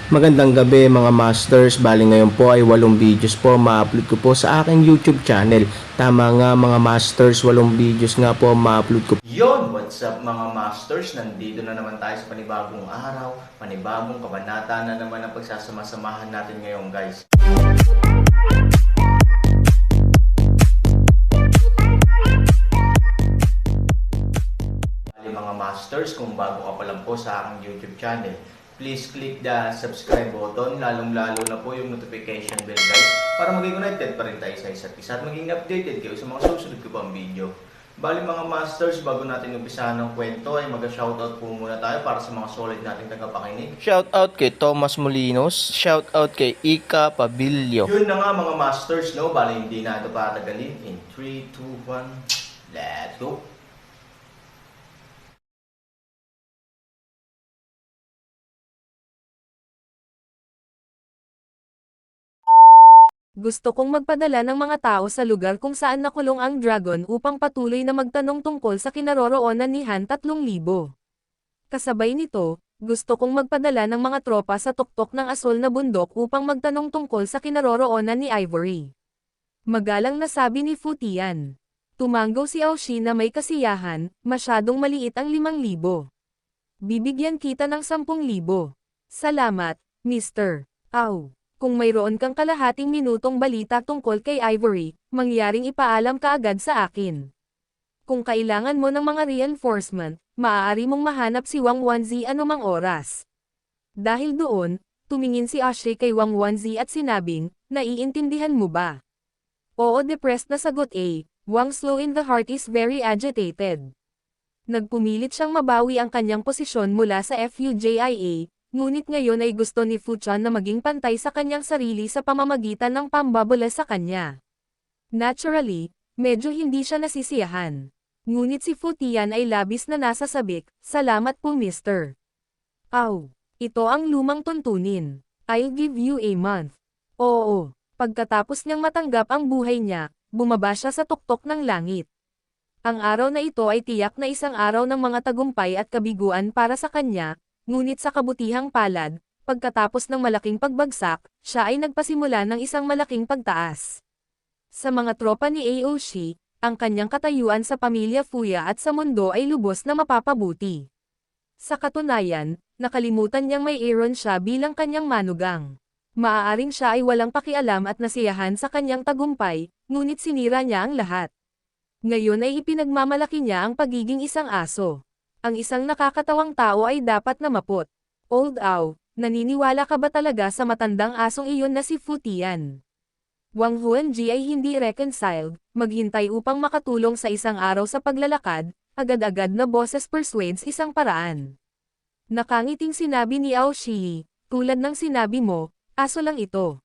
Magandang gabi mga masters, bali ngayon po ay 8 videos po ma-upload ko po sa aking YouTube channel. Tama nga mga masters, 8 videos nga po ma-upload ko. Yon, what's up mga masters? Nandito na naman tayo sa panibagong araw, panibagong kabanata na naman ang pagsasama-samahan natin ngayon guys. Bali mga masters, kung bago ka pa lang po sa aking YouTube channel, please click the subscribe button, lalong-lalo na po yung notification bell guys, para maging connected pa rin tayo sa isa't isa at maging updated kayo sa mga susunod ko pang video. Bali mga masters, bago natin umpisahan ng kwento ay mag-shoutout po muna tayo para sa mga solid nating tagapakinig. Shoutout kay Thomas Molinos, shoutout kay Ika Pabilio. Yun na nga mga masters, no? Bali hindi na ito patagalin. In 3, 2, 1, let's go! Gusto kong magpadala ng mga tao sa lugar kung saan nakulong ang dragon upang patuloy na magtanong tungkol sa kinaroroonan ni Han 3,000. Kasabay nito, gusto kong magpadala ng mga tropa sa tuktok ng asol na bundok upang magtanong tungkol sa kinaroroonan ni Ivory. Magalang na sabi ni Fu Tian. Tumanggaw si Aoshi na may kasiyahan, masyadong maliit ang 5,000. Bibigyan kita ng 10,000. Salamat, Mr. Au. Kung mayroon kang kalahating minutong balita tungkol kay Ivory, mangyaring ipaalam ka agad sa akin. Kung kailangan mo ng mga reinforcement, maaari mong mahanap si Wang Wanzi anumang oras. Dahil doon, tumingin si Aoshi kay Wang Wanzi at sinabing, naiintindihan mo ba? Oo, depressed na sagot A. Wang Slow in the heart is very agitated. Nagpumilit siyang mabawi ang kanyang posisyon mula sa FUJIA, ngunit ngayon ay gusto ni Fu Chan na maging pantay sa kanyang sarili sa pamamagitan ng pambabala sa kanya. Naturally, medyo hindi siya nasisiyahan. Ngunit si Fu Tian ay labis na nasa sabik, salamat po Mr. Au. Ito ang lumang tuntunin. I'll give you a month. Oo. Pagkatapos niyang matanggap ang buhay niya, bumaba siya sa tuktok ng langit. Ang araw na ito ay tiyak na isang araw ng mga tagumpay at kabiguan para sa kanya, ngunit sa kabutihang palad, pagkatapos ng malaking pagbagsak, siya ay nagpasimula ng isang malaking pagtaas. Sa mga tropa ni Aoshi, ang kanyang katayuan sa pamilya Fuya at sa mundo ay lubos na mapapabuti. Sa katunayan, nakalimutan niyang may Aaron siya bilang kanyang manugang. Maaaring siya ay walang pakialam at nasiyahan sa kanyang tagumpay, ngunit sinira niya ang lahat. Ngayon ay ipinagmamalaki niya ang pagiging isang aso. Ang isang nakakatawang tao ay dapat na maput. Old Au, naniniwala ka ba talaga sa matandang asong iyon na si Fu Tian? Wang Huanji ay hindi reconciled, maghintay upang makatulong sa isang araw sa paglalakad, agad-agad na boses persuades isang paraan. Nakangiting sinabi ni Aoshi, tulad ng sinabi mo, aso lang ito.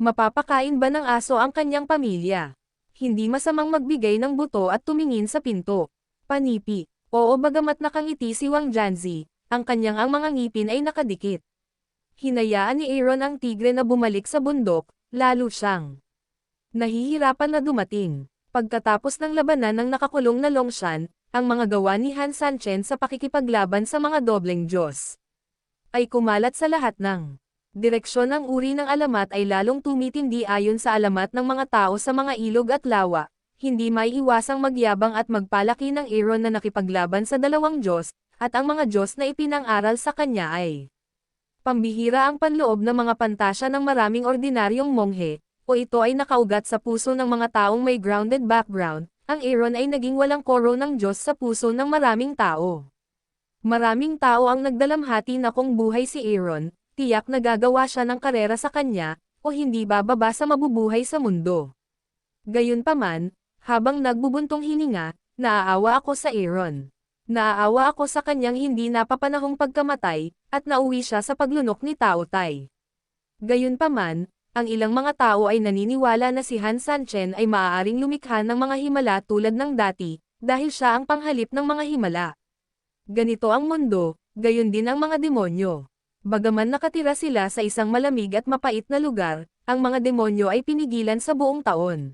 Mapapakain ba ng aso ang kanyang pamilya? Hindi masamang magbigay ng buto at tumingin sa pinto. Panipi. Oo, bagamat nakangiti si Wang Janzi, ang kanyang mga ngipin ay nakadikit. Hinayaan ni Aaron ang tigre na bumalik sa bundok, lalo siyang nahihirapan na dumating. Pagkatapos ng labanan ng nakakulong na Longshan, ang mga gawa ni Han Sanchen sa pakikipaglaban sa mga dobleng Diyos ay kumalat sa lahat ng direksyon. Ang uri ng alamat ay lalong tumitindi ayon sa alamat ng mga tao sa mga ilog at lawa. Hindi may iwasang magyabang at magpalaki ng Aaron na nakipaglaban sa dalawang Diyos, at ang mga Diyos na ipinang-aral sa kanya ay pambihira ang panloob na mga pantasya ng maraming ordinaryong monghe, o ito ay nakaugat sa puso ng mga taong may grounded background. Ang Aaron ay naging walang koro ng Diyos sa puso ng maraming tao. Maraming tao ang nagdalamhati na kung buhay si Aaron, tiyak na gagawa siya ng karera sa kanya, o hindi bababa sa mabubuhay sa mundo. Gayunpaman, habang nagbubuntong hininga, naaawa ako sa Aaron. Naaawa ako sa kanyang hindi napapanahong pagkamatay, at nauwi siya sa paglunok ni Tao Tai. Gayunpaman, ang ilang mga tao ay naniniwala na si Han Sanchen ay maaaring lumikha ng mga himala tulad ng dati, dahil siya ang panghalip ng mga himala. Ganito ang mundo, gayon din ang mga demonyo. Bagaman nakatira sila sa isang malamig at mapait na lugar, ang mga demonyo ay pinigilan sa buong taon.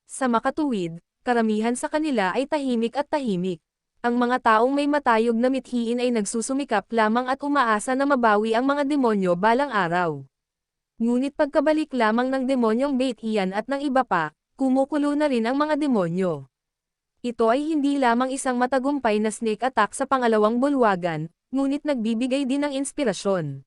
Sa makatuwid, karamihan sa kanila ay tahimik at tahimik. Ang mga taong may matayog na mithiin ay nagsusumikap lamang at umaasa na mabawi ang mga demonyo balang araw. Ngunit pagkabalik lamang ng demonyong Bate-Ian at ng iba pa, kumukulo na rin ang mga demonyo. Ito ay hindi lamang isang matagumpay na snake attack sa pangalawang bulwagan, ngunit nagbibigay din ng inspirasyon.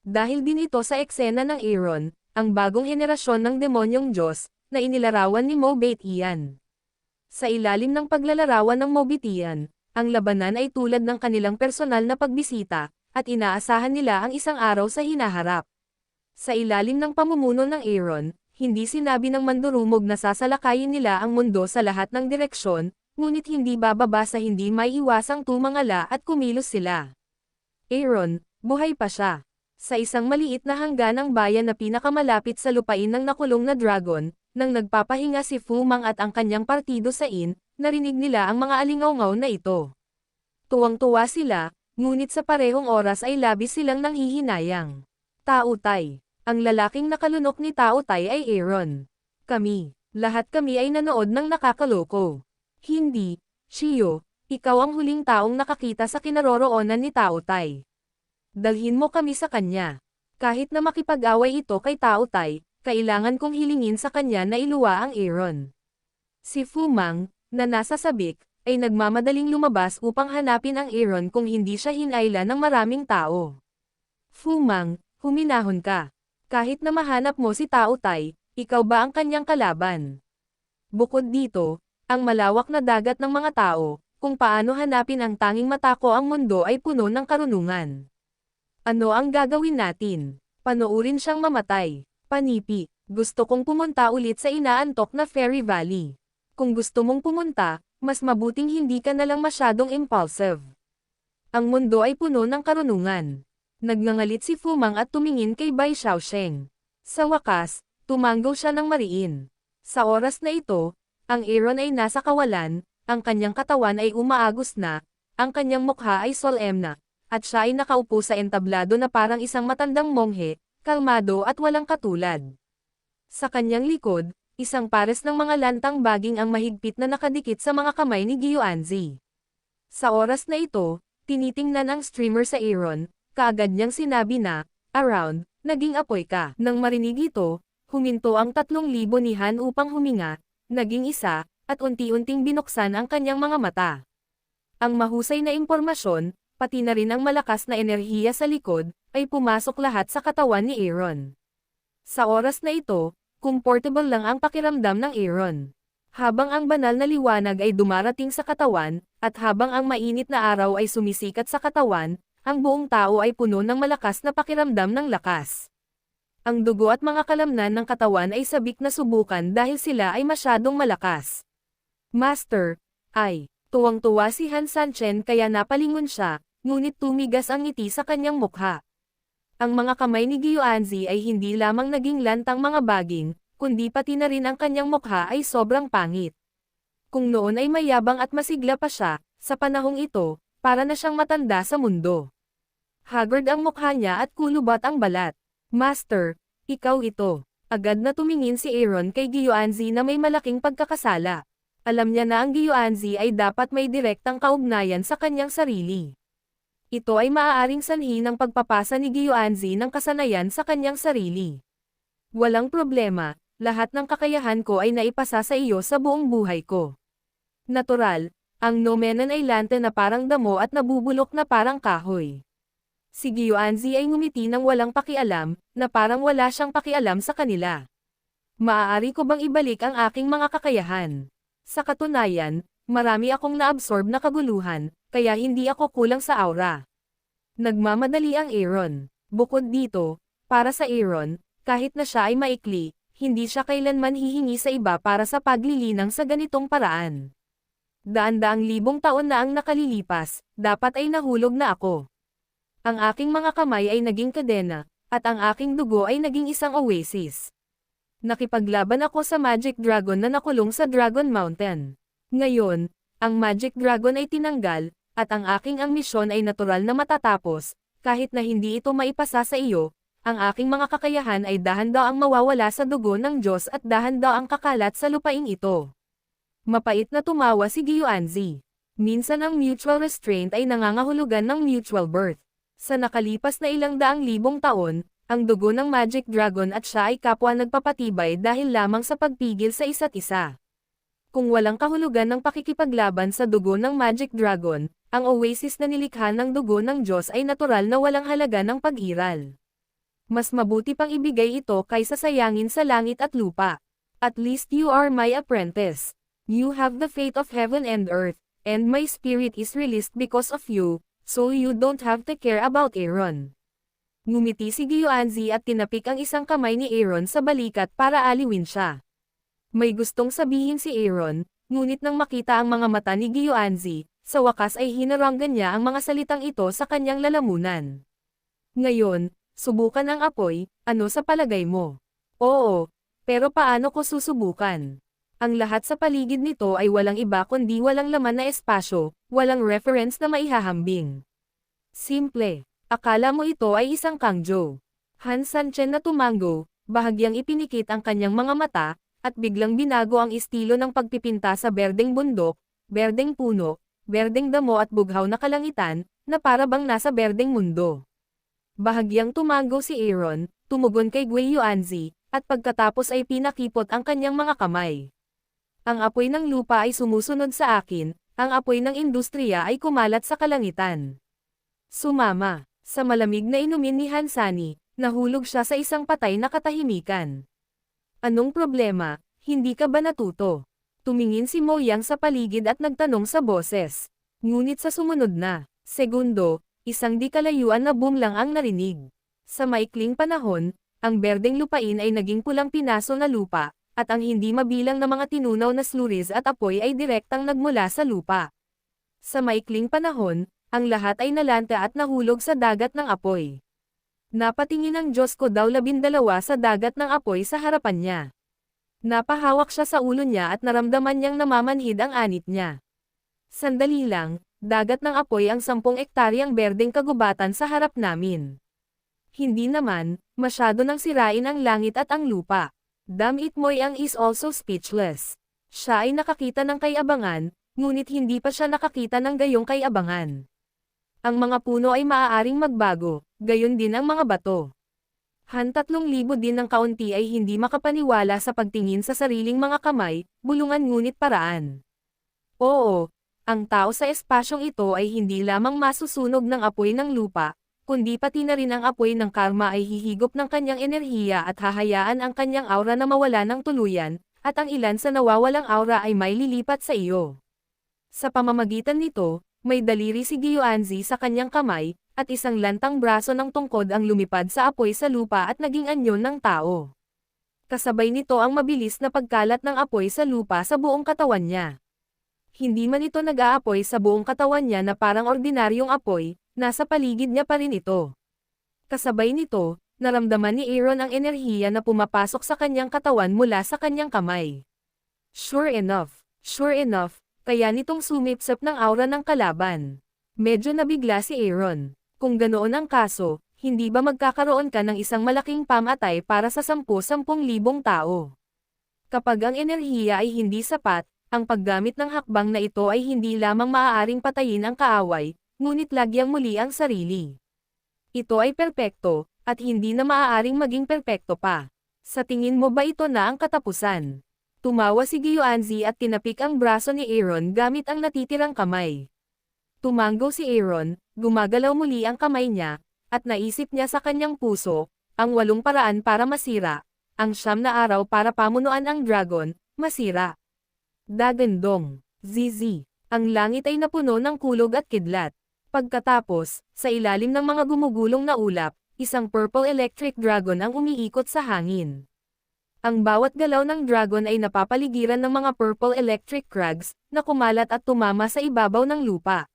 Dahil din ito sa eksena ng Aaron, ang bagong henerasyon ng demonyong Diyos, na inilarawan ni Mo Bate-Ian. Sa ilalim ng paglalarawan ng Mobitian, ang labanan ay tulad ng kanilang personal na pagbisita, at inaasahan nila ang isang araw sa hinaharap. Sa ilalim ng pamumuno ng Aaron, hindi sinabi ng mandurumog na sasalakayin nila ang mundo sa lahat ng direksyon, ngunit hindi bababa sa hindi may iwasang tumangala at kumilos sila. Aaron, buhay pa siya. Sa isang maliit na hangganang bayan na pinakamalapit sa lupain ng nakulong na dragon, nang nagpapahinga si Fu Mang at ang kanyang partido sa inn, narinig nila ang mga alingaw-ngaw na ito. Tuwang-tuwa sila, ngunit sa parehong oras ay labis silang nanghihinayang. Tao Tai. Ang lalaking nakalunok ni Tao Tai ay Aaron. Lahat kami ay nanood ng nakakaloko. Hindi, Shio, ikaw ang huling taong nakakita sa kinaroroonan ni Tao Tai. Dalhin mo kami sa kanya. Kahit na makipag-away ito kay Tao Tai, kailangan kong hilingin sa kanya na iluwa ang Aaron. Si Fu Mang, na nasa sabik, ay nagmamadaling lumabas upang hanapin ang Aaron kung hindi siya hinayla ng maraming tao. Fu Mang, huminahon ka. Kahit na mahanap mo si Tao Tai, ikaw ba ang kanyang kalaban? Bukod dito, ang malawak na dagat ng mga tao, kung paano hanapin ang tanging matako ang mundo ay puno ng karunungan. Ano ang gagawin natin? Panoorin siyang mamatay. Panipi, gusto kong pumunta ulit sa inaantok na Fairy Valley. Kung gusto mong pumunta, mas mabuting hindi ka na lang masyadong impulsive. Ang mundo ay puno ng karunungan. Nagngangalit si Fu Mang at tumingin kay Bai Xiaosheng. Sa wakas, tumanggo siya ng mariin. Sa oras na ito, ang Aaron ay nasa kawalan, ang kanyang katawan ay umaagos na, ang kanyang mukha ay solemna, at siya ay nakaupo sa entablado na parang isang matandang monghe, kalmado at walang katulad. Sa kanyang likod, isang pares ng mga lantang baging ang mahigpit na nakadikit sa mga kamay ni Gyuanzi. Sa oras na ito, tinitingnan ang streamer sa Aaron, kaagad niyang sinabi na, "Around, naging apoy ka." Nang marinig ito, huminto ang 3,000 ni Han upang huminga, naging isa, at unti-unting binuksan ang kanyang mga mata. Ang mahusay na impormasyon, pati na rin ang malakas na enerhiya sa likod, ay pumasok lahat sa katawan ni Aaron. Sa oras na ito, comfortable lang ang pakiramdam ng Aaron. Habang ang banal na liwanag ay dumarating sa katawan, at habang ang mainit na araw ay sumisikat sa katawan, ang buong tao ay puno ng malakas na pakiramdam ng lakas. Ang dugo at mga kalamnan ng katawan ay sabik na subukan dahil sila ay masyadong malakas. Master, tuwang-tuwa si Han Sanchen kaya napalingon siya, ngunit tumigas ang ngiti sa kanyang mukha. Ang mga kamay ni Gyuanzi ay hindi lamang naging lantang mga baging, kundi pati na rin ang kanyang mukha ay sobrang pangit. Kung noon ay mayabang at masigla pa siya, sa panahong ito, para na siyang matanda sa mundo. Haggard ang mukha niya at kulubot ang balat. Master, ikaw ito. Agad na tumingin si Aaron kay Gyuanzi na may malaking pagkakasala. Alam niya na ang Gyuanzi ay dapat may direktang kaugnayan sa kanyang sarili. Ito ay maaaring sanhi ng pagpapasa ni Gyuanzi ng kasanayan sa kanyang sarili. Walang problema, lahat ng kakayahan ko ay naipasa sa iyo sa buong buhay ko. Natural, ang Nomenan ay lante na parang damo at nabubulok na parang kahoy. Si Gyuanzi ay ngumiti ng walang pakialam, na parang wala siyang pakialam sa kanila. Maaari ko bang ibalik ang aking mga kakayahan? Sa katunayan, marami akong naabsorb na kaguluhan, kaya hindi ako kulang sa aura. Nagmamadali ang Aaron. Bukod dito, para sa Aaron, kahit na siya ay maikli, hindi siya kailanman hihingi sa iba para sa paglilinang sa ganitong paraan. Daan-daang libong taon na ang nakalilipas, dapat ay nahulog na ako. Ang aking mga kamay ay naging kadena, at ang aking dugo ay naging isang oasis. Nakipaglaban ako sa Magic Dragon na nakulong sa Dragon Mountain. Ngayon, ang Magic Dragon ay tinanggal, at ang aking misyon ay natural na matatapos, kahit na hindi ito maipasa sa iyo, ang aking mga kakayahan ay dahan daw ang mawawala sa dugo ng Diyos at dahan daw ang kakalat sa lupaing ito. Mapait na tumawa si Gyuanzi. Minsan ang mutual restraint ay nangangahulugan ng mutual birth. Sa nakalipas na ilang daang libong taon, ang dugo ng Magic Dragon at siya ay kapwa nagpapatibay dahil lamang sa pagpigil sa isa't isa. Kung walang kahulugan ng pakikipaglaban sa dugo ng Magic Dragon, ang oasis na nilikha ng dugo ng Diyos ay natural na walang halaga ng pag-iral. Mas mabuti pang ibigay ito kaysa sayangin sa langit at lupa. At least you are my apprentice. You have the fate of heaven and earth, and my spirit is released because of you, so you don't have to care about Aaron. Ngumiti si Gyoanzi at tinapik ang isang kamay ni Aaron sa balikat para aliwin siya. May gustong sabihin si Aaron, ngunit nang makita ang mga mata ni Gyoanzi, sa wakas ay hinaranggan niya ang mga salitang ito sa kanyang lalamunan. Ngayon, subukan ang apoy, ano sa palagay mo? Oo, pero paano ko susubukan? Ang lahat sa paligid nito ay walang iba kundi walang laman na espasyo, walang reference na maihahambing. Simple. Akala mo ito ay isang kangjo. Han Sanchen na tumango, bahagyang ipinikit ang kanyang mga mata, at biglang binago ang estilo ng pagpipinta sa berdeng bundok, berdeng puno, berdeng damo at bughaw na kalangitan, na para bang nasa berdeng mundo. Bahagyang tumango si Aaron, tumugon kay Gyoanzi, at pagkatapos ay pinakipot ang kanyang mga kamay. Ang apoy ng lupa ay sumusunod sa akin, ang apoy ng industriya ay kumalat sa kalangitan. Sumama. Sa malamig na inumin ni Hansani, nahulog siya sa isang patay na katahimikan. Anong problema, hindi ka ba natuto? Tumingin si Mo Yang sa paligid at nagtanong sa boses. Ngunit sa sumunod na segundo, isang di kalayuan na boom lang ang narinig. Sa maikling panahon, ang berdeng lupain ay naging pulang pinaso na lupa, at ang hindi mabilang na mga tinunaw na slurries at apoy ay direktang nagmula sa lupa. Sa maikling panahon, ang lahat ay nalanta at nahulog sa dagat ng apoy. Napatingin ang Diyos ko daw 12 sa dagat ng apoy sa harapan niya. Napahawak siya sa ulo niya at naramdaman niyang namamanhid ang anit niya. Sandali lang, dagat ng apoy ang 10 ektaryang berdeng kagubatan sa harap namin. Hindi naman, masyado nang sirain ang langit at ang lupa. Damn it, Mo Yang is also speechless. Siya ay nakakita ng kayabangan, ngunit hindi pa siya nakakita ng gayong kayabangan. Ang mga puno ay maaaring magbago, gayon din ang mga bato. Han 3,000 din ng kaunti ay hindi makapaniwala sa pagtingin sa sariling mga kamay, bulungan ngunit paraan. Oo, ang tao sa espasyong ito ay hindi lamang masusunog ng apoy ng lupa, kundi pati na rin ang apoy ng karma ay hihigop ng kanyang enerhiya at hahayaan ang kanyang aura na mawala ng tuluyan, at ang ilan sa nawawalang aura ay may lilipat sa iyo. Sa pamamagitan nito, may daliri si Gyoanzi sa kanyang kamay, at isang lantang braso ng tungkod ang lumipad sa apoy sa lupa at naging anyo ng tao. Kasabay nito ang mabilis na pagkalat ng apoy sa lupa sa buong katawan niya. Hindi man ito nag-aapoy sa buong katawan niya na parang ordinaryong apoy, nasa paligid niya pa rin ito. Kasabay nito, naramdaman ni Aaron ang enerhiya na pumapasok sa kanyang katawan mula sa kanyang kamay. Sure enough, kaya nitong sumipsap ng aura ng kalaban. Medyo nabigla si Aaron. Kung ganoon ang kaso, hindi ba magkakaroon ka ng isang malaking pamatay para sa 10,000 tao? Kapag ang enerhiya ay hindi sapat, ang paggamit ng hakbang na ito ay hindi lamang maaaring patayin ang kaaway, ngunit lagyang muli ang sarili. Ito ay perpekto, at hindi na maaaring maging perpekto pa. Sa tingin mo ba ito na ang katapusan? Tumawa si Gyoanzi at tinapik ang braso ni Aaron gamit ang natitirang kamay. Tumango si Aaron, gumagalaw muli ang kamay niya, at naisip niya sa kanyang puso, ang 8 paraan para masira, ang 9 na araw para pamunuan ang dragon, masira. Dagandong, zizi, ang langit ay napuno ng kulog at kidlat. Pagkatapos, sa ilalim ng mga gumugulong na ulap, isang purple electric dragon ang umiikot sa hangin. Ang bawat galaw ng dragon ay napapaligiran ng mga purple electric crags, na kumalat at tumama sa ibabaw ng lupa.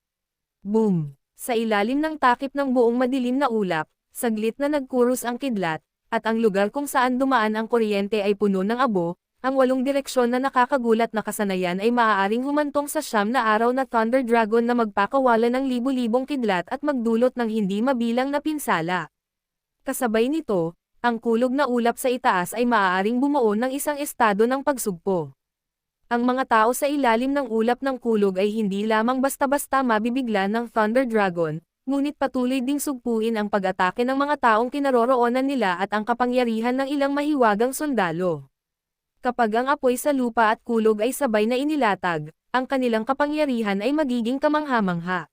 Boom! Sa ilalim ng takip ng buong madilim na ulap, saglit na nagkurus ang kidlat, at ang lugar kung saan dumaan ang kuryente ay puno ng abo, ang 8 direksyon na nakakagulat na kasanayan ay maaaring humantong sa 9 na araw na Thunder Dragon na magpakawala ng libu-libong kidlat at magdulot ng hindi mabilang na pinsala. Kasabay nito, ang kulog na ulap sa itaas ay maaaring bumuo ng isang estado ng pagsugpo. Ang mga tao sa ilalim ng ulap ng kulog ay hindi lamang basta-basta mabibigla ng Thunder Dragon, ngunit patuloy ding sugpuin ang pag-atake ng mga taong kinaroroonan nila at ang kapangyarihan ng ilang mahiwagang sundalo. Kapag ang apoy sa lupa at kulog ay sabay na inilatag, ang kanilang kapangyarihan ay magiging kamangha-mangha.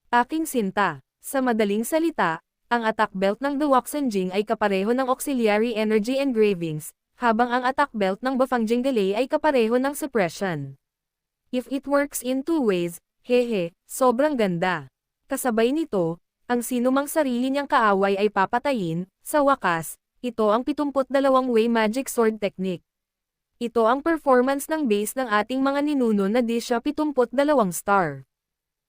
Aking sinta, sa madaling salita, ang attack belt ng The Waxenjing ay kapareho ng auxiliary energy engravings, habang ang attack belt ng Bafang Jinggale ay kapareho ng suppression. If it works in two ways, hehe, sobrang ganda. Kasabay nito, ang sinumang sarili niyang kaaway ay papatayin, sa wakas, ito ang 72-way magic sword technique. Ito ang performance ng base ng ating mga ninuno na Disha 72 star.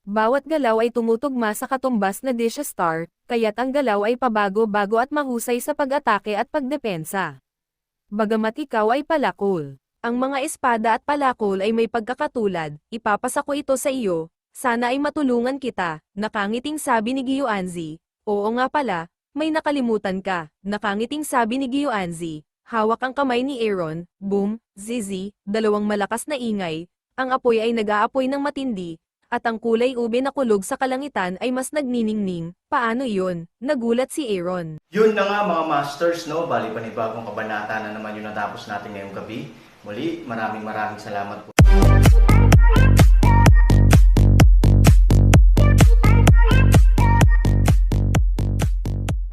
Bawat galaw ay tumutugma sa katumbas na Disha star, kaya't ang galaw ay pabago-bago at mahusay sa pag-atake at pagdepensa. Bagamat ikaw ay palakol, ang mga espada at palakol ay may pagkakatulad, ipapasa ko ito sa iyo, sana ay matulungan kita, nakangiting sabi ni Gyoanzi. Oo nga pala, may nakalimutan ka, nakangiting sabi ni Gyoanzi. Hawak ang kamay ni Aaron, boom, zizi, dalawang malakas na ingay, ang apoy ay nag-aapoy ng matindi, at ang kulay ube na kulog sa kalangitan ay mas nagniningning. Paano yun? Nagulat si Aaron. Yun na nga mga masters, no? Bali panibagong kabanata na naman yung natapos natin ngayong gabi. Muli, maraming salamat po.